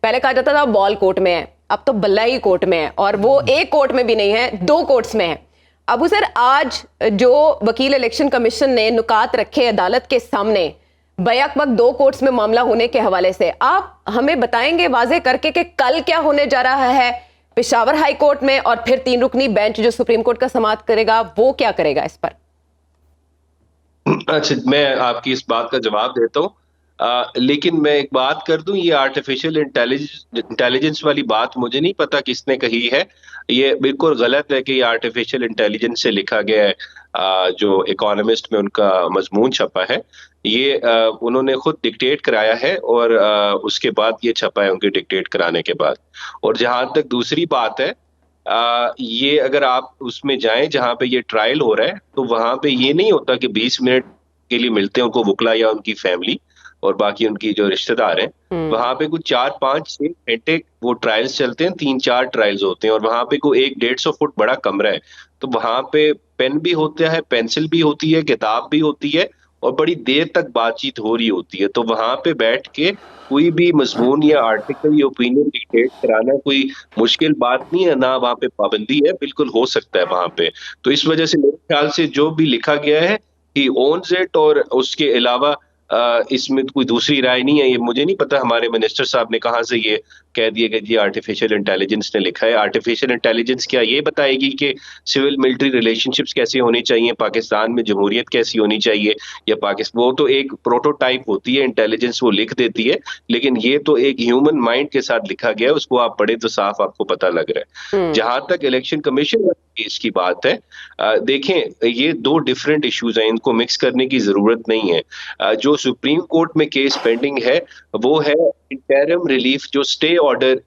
पहले कहा जाता था बॉल कोर्ट में है, अब तो बल्ला ही कोर्ट में है, और वो एक कोर्ट में भी नहीं है, 2 कोर्ट्स में है। अबू सर, आज जो वकील इलेक्शन कमीशन ने नुकात रखे अदालत के सामने बैक वक्त 2 कोर्ट्स में मामला होने के हवाले से, आप हमें बताएंगे वाजे करके कि कल क्या होने जा रहा है पेशावर हाई कोर्ट में, और फिर 3 रुकनी बेंच जो सुप्रीम कोर्ट का समाअत करेगा वो क्या करेगा इस पर? अच्छा, मैं आपकी इस बात का जवाब देता हूँ। लेकिन मैं एक बात कर दूं, ये आर्टिफिशियल इंटेलिजेंस वाली बात मुझे नहीं पता किसने कही है। ये बिल्कुल गलत है कि ये आर्टिफिशियल इंटेलिजेंस से लिखा गया है। जो इकोनॉमिस्ट में उनका मजमून छपा है, ये उन्होंने खुद डिक्टेट कराया है, और उसके बाद ये छपा है उनके डिक्टेट कराने के बाद। और जहां तक दूसरी बात है, ये अगर आप उसमें जाएं जहां पे ये ट्रायल हो रहा है, तो वहां पे ये नहीं होता कि 20 मिनट के लिए मिलते हैं उनको वकला या उनकी फैमिली और बाकी उनकी जो रिश्तेदार हैं। वहां पे कुछ 4, 5, 6 घंटे वो ट्रायल्स चलते हैं, 3-4 ट्रायल्स होते हैं, और वहां पे कोई 100-150 फुट बड़ा कमरा है। तो वहां पे पेन भी होता है, पेंसिल भी होती है, किताब भी होती है, और बड़ी देर तक बातचीत हो रही होती है। तो वहां पे बैठ के कोई भी मजमून या आर्टिकल या ओपिनियन डिक्टेट कराना कोई मुश्किल बात नहीं है, ना वहां पे पाबंदी है, बिल्कुल हो सकता है वहां पे। तो इस वजह से मेरे ख्याल से जो भी लिखा गया है ही ओन्स इट, और उसके अलावा इसमें कोई दूसरी राय नहीं है। ये मुझे नहीं पता हमारे मिनिस्टर साहब ने कहाँ से ये कह दिया कि जी आर्टिफिशियल इंटेलिजेंस ने लिखा है। आर्टिफिशियल इंटेलिजेंस क्या ये बताएगी कि सिविल मिलिट्री रिलेशनशिप्स कैसी होनी चाहिए, पाकिस्तान में जमहूरियत कैसी होनी चाहिए, या पाकिस्तान, वो तो एक प्रोटोटाइप होती है इंटेलिजेंस, वो लिख देती है। लेकिन ये तो एक ह्यूमन माइंड के साथ लिखा गया है, उसको आप पढ़े तो साफ आपको पता लग रहा है। जहां तक इलेक्शन कमीशन केस की बात है, देखें, ये 2 डिफरेंट इश्यूज हैं, इनको मिक्स करने की जरूरत नहीं है। जो सुप्रीम कोर्ट में केस पेंडिंग है वो है इंटरिम रिलीफ, जो स्टे ऑर्डर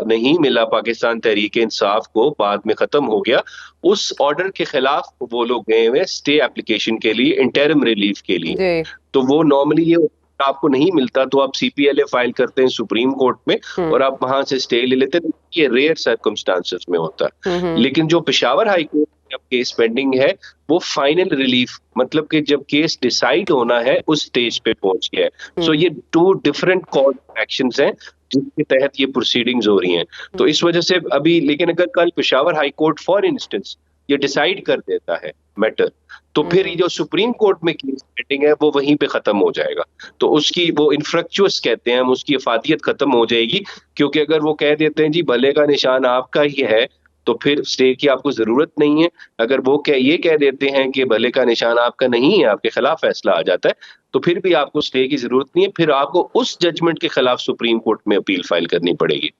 नहीं मिला पाकिस्तान तहरीक इंसाफ को, बाद में खत्म हो गया। उस ऑर्डर के खिलाफ वो लोग गए हुए स्टे एप्लीकेशन के लिए, इंटरिम रिलीफ के लिए। तो वो नॉर्मली ये आपको नहीं मिलता तो आप सीपीएलए फाइल करते हैं सुप्रीम कोर्ट में, और आप वहां से स्टे ले लेते हैं। ये रेयर सर्कमस्टांसेस में होता है। लेकिन जो पेशावर हाई कोर्ट में केस पेंडिंग है, वो फाइनल रिलीफ, मतलब कि जब केस डिसाइड होना है उस स्टेज पे पहुंच गया है। सो ये 2 डिफरेंट कोर्ट एक्शंस हैं जिसके तहत ये प्रोसीडिंग्स हो रही हैं। तो इस वजह से अभी, लेकिन अगर कल Peshawar high court for instance ये डिसाइड कर देता है मैटर, तो फिर ये जो सुप्रीम कोर्ट में केस पेंडिंग है वो वहीं पे खत्म हो जाएगा। तो उसकी वो इन्फ्रक्चुअस कहते हैं हम, उसकी अफादियत खत्म हो जाएगी। क्योंकि अगर वो कह देते हैं जी भले का निशान आपका ही है, तो फिर स्टे की आपको जरूरत नहीं है। अगर वो ये कह देते हैं कि भले का निशान आपका नहीं है, आपके खिलाफ फैसला आ जाता है, तो फिर भी आपको स्टे की जरूरत नहीं है, फिर आपको उस जजमेंट के खिलाफ सुप्रीम कोर्ट में अपील फाइल करनी पड़ेगी।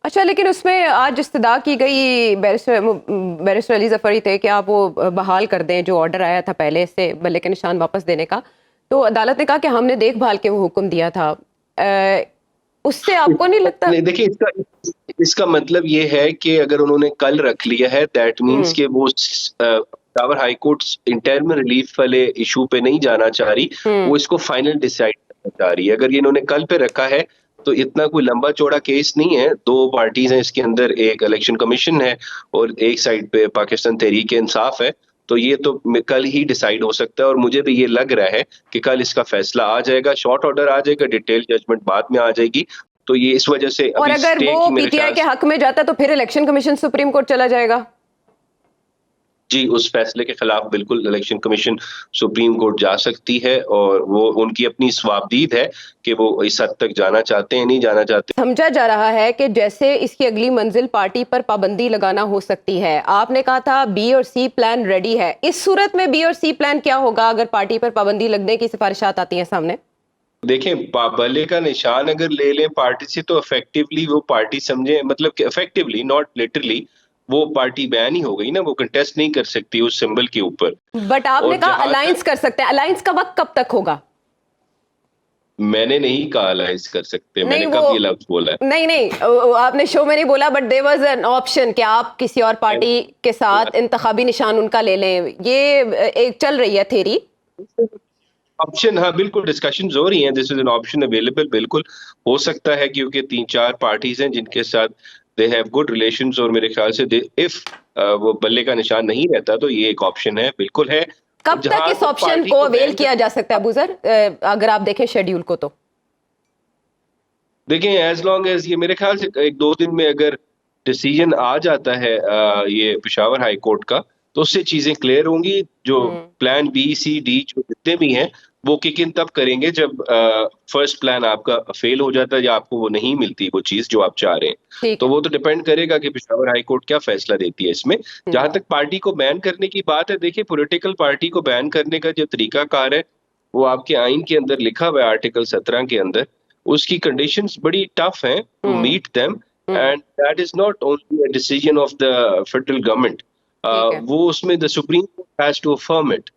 अच्छा, लेकिन उसमें आज इस्तदा की गई बैरिस्टर अली जफरी थे कि आप वो बहाल कर दें जो ऑर्डर आया था पहले से बल्ले के निशान वापस देने का। तो अदालत ने कहा कि हमने देखभाल के वो हुक्म दिया था। उससे आपको नहीं लगता? नहीं, देखिए, इसका मतलब ये है कि अगर उन्होंने कल रख लिया है, दैट मीन्स कि वो Peshawar high court interim relief वाले इशू पे नहीं जाना चाह रही, वो इसको फाइनल डिसाइड करना चाह रही है। अगर ये इन्होंने कल पे रखा है तो इतना कोई लंबा चौड़ा केस नहीं है। 2 पार्टीज हैं इसके अंदर, एक इलेक्शन कमीशन है और एक साइड पे पाकिस्तान तहरीक इंसाफ है। तो ये तो कल ही डिसाइड हो सकता है, और मुझे भी ये लग रहा है कि कल इसका फैसला आ जाएगा, शॉर्ट ऑर्डर आ जाएगा, डिटेल जजमेंट बाद में आ जाएगी। तो ये इस वजह से और अभी अगर वो पीटीआई के हक में जाता तो फिर इलेक्शन कमीशन सुप्रीम कोर्ट चला जाएगा? जी, उस फैसले के खिलाफ बिल्कुल इलेक्शन कमीशन सुप्रीम कोर्ट जा सकती है, और वो उनकी अपनी स्वाबदीद है कि वो इस हद तक जाना चाहते हैं, नहीं जाना चाहते। समझा जा रहा है कि जैसे इसकी अगली मंजिल पार्टी पर पाबंदी लगाना हो सकती है। आपने कहा था बी और सी प्लान रेडी है। इस सूरत में बी और सी प्लान क्या होगा अगर पार्टी पर पाबंदी लगने की सिफारिशात आती हैं सामने? देखें, भले का निशान अगर ले लें पार्टी से, तो इफेक्टिवली वो पार्टी समझे, मतलब कि इफेक्टिवली नॉट लिटरली वो पार्टी बैन ही हो गई ना, वो कंटेस्ट नहीं कर सकती उस सिंबल के ऊपर। बट आपने कहा अलायंस कर सकते हैं। अलायंस का वक्त कब तक होगा? मैंने नहीं कहा अलायंस कर सकते, मैंने कब ये लफ्ज बोला है? नहीं, आपने शो में नहीं बोला, but there was an option कि आप किसी और पार्टी के साथ इंतखाबी निशान उनका ले लें। ये एक चल रही है थ्योरी। ऑप्शन, हाँ बिल्कुल, डिस्कशंस हो रही हैं, this is an option available, बिल्कुल हो सकता है, क्योंकि 3-4 पार्टीज हैं जिनके साथ दे हैव गुड रिलेशंस, और मेरे ख्याल से इफ वो बल्ले का निशान नहीं रहता तो ये एक ऑप्शन है, बिल्कुल है। कब तक इस ऑप्शन को अवेल किया जा सकता है अबू ज़र, अगर आप देखें शेड्यूल को? तो देखें, एज लॉन्ग एज ये मेरे ख्याल से 1-2 दिन में अगर डिसीजन आ जाता है ये पेशावर हाई कोर्ट का, तो उससे चीजें क्लियर होंगी। जो प्लान बी सी डी जो जितने भी हैं वो किक इन तब करेंगे जब फर्स्ट प्लान आपका फेल हो जाता है या आपको वो नहीं मिलती वो चीज जो आप चाह रहे हैं। ठीक तो है। वो तो डिपेंड करेगा कि पेशावर हाई कोर्ट क्या फैसला देती है इसमें। जहां तक पार्टी को बैन करने की बात है, देखिए पॉलिटिकल पार्टी को बैन करने का जो तरीकाकार है वो आपके आइन के अंदर लिखा हुआ है, आर्टिकल 17 के अंदर। उसकी कंडीशंस बड़ी टफ हैं to meet them, and that is not only a decision of the federal government. ठीक है। वो उसमें the Supreme Court has to affirm it.